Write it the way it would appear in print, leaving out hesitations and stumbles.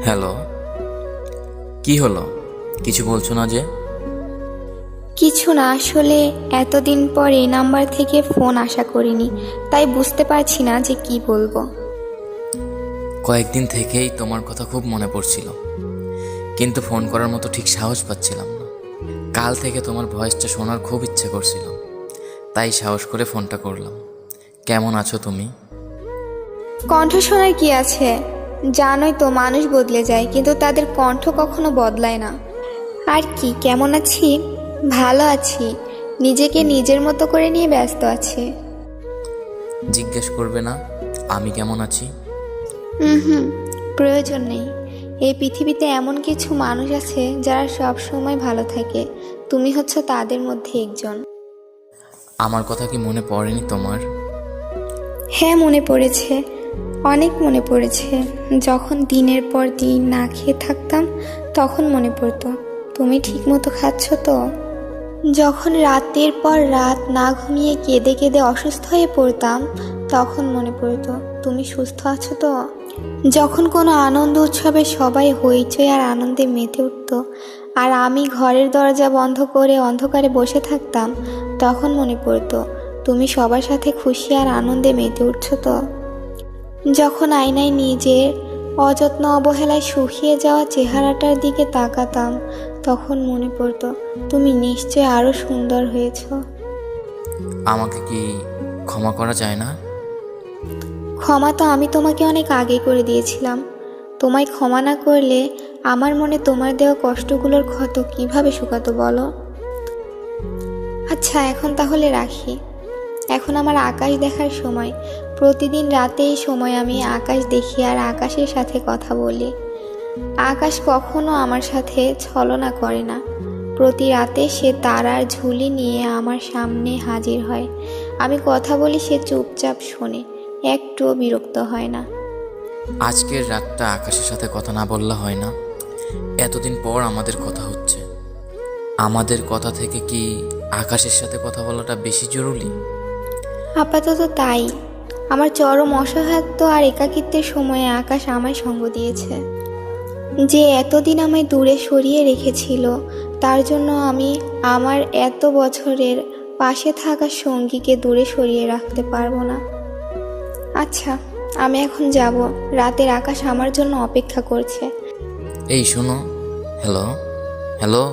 Hello, কি হলো? কিছু বলছো না যে? কিছু না, আসলে এতদিন পর এই নাম্বার থেকে ফোন আশা করিনি, তাই বুঝতে পারছি না যে কি বলবো। কয়েকদিন থেকেই তোমার কথা খুব মনে পড়ছিল, কিন্তু ফোন করার মতো ঠিক সাহস পাচ্ছিলাম না। কাল থেকে তোমার ভয়েসটা শোনার খুব ইচ্ছে করছিল, তাই সাহস করে ফোনটা করলাম। কেমন আছো তুমি? কণ্ঠ শোনার কি আছে? জানোই তো, মানুষ বদলে যায় কিন্তু তাদের কণ্ঠ কখনো বদলায় না। আর কি, কেমন আছি? ভালো আছি, নিজেকে নিজের মতো করে নিয়ে ব্যস্ত আছি। জিজ্ঞেস করবে না আমি কেমন আছি? হুম, প্রয়োজন নেই। এই পৃথিবীতে এমন কিছু মানুষ আছে যারা সব সময় ভালো থাকে, তুমি হচ্ছ তাদের মধ্যে একজন। আমার কথা কি মনে পড়েনি তোমার? হ্যাঁ, মনে পড়েছে, অনেক মনে পড়েছে। যখন দিনের পর দিন না খেয়ে থাকতাম তখন মনে পড়তো তুমি ঠিক মতো খাচ্ছ তো। যখন রাতের পর রাত না ঘুমিয়ে কেঁদে কেঁদে অসুস্থ হয়ে পড়তাম তখন মনে পড়তো তুমি সুস্থ আছো তো। যখন কোনো আনন্দ উৎসবে সবাই হইচই আর আনন্দে মেতে উঠতো আর আমি ঘরের দরজা বন্ধ করে অন্ধকারে বসে থাকতাম তখন মনে পড়তো তুমি সবার সাথে খুশি আর আনন্দে মেতে উঠছো তো। যখন আয়নায় নিজের অযত্ন অবহেলায় শুকিয়ে যাওয়া চেহারাটার দিকে তাকাতাম তখন মনে পড়তো তুমি নিশ্চয় আরো সুন্দর হয়েছ। আমাকে কি ক্ষমা করা যায় না? ক্ষমা তো আমি তোমাকে অনেক আগে করে দিয়েছিলাম। তোমায় ক্ষমা না করলে আমার মনে তোমার দেওয়া কষ্টগুলোর ক্ষত কিভাবে শুকাতো বলো। আচ্ছা, এখন তাহলে রাখি। এখন আমার আকাশ দেখার সময়। প্রতিদিন রাতে এই সময় আমি আকাশ দেখি আর আকাশের সাথে কথা বলি। আকাশ কখনো আমার সাথে ছলনা করে না। প্রতি রাতে সে তারার ঝুলি নিয়ে আমার সামনে হাজির হয়। আমি কথা বলি, সে চুপচাপ শোনে, একটুও বিরক্ত হয় না। আজকের রাতটা আকাশের সাথে কথা না বললে হয় না? এতদিন পর আমাদের কথা হচ্ছে, আমাদের কথা থেকে কি আকাশের সাথে কথা বলাটা বেশি জরুরি? আপাতত তাই। আমার চরম অসহায়ত্ব আর একাকিত্বের সময়ে আকাশ আমায় সঙ্গ দিয়েছে। যে এতদিন আমায় দূরে সরিয়ে রেখেছিল তার জন্য আমি আমার এত বছরের পাশে থাকা সঙ্গীকে দূরে সরিয়ে রাখতে পারবো না। আচ্ছা, আমি এখন যাব। রাতের আকাশ আমার জন্য অপেক্ষা করছে। এই শোনো, হ্যালো হ্যালো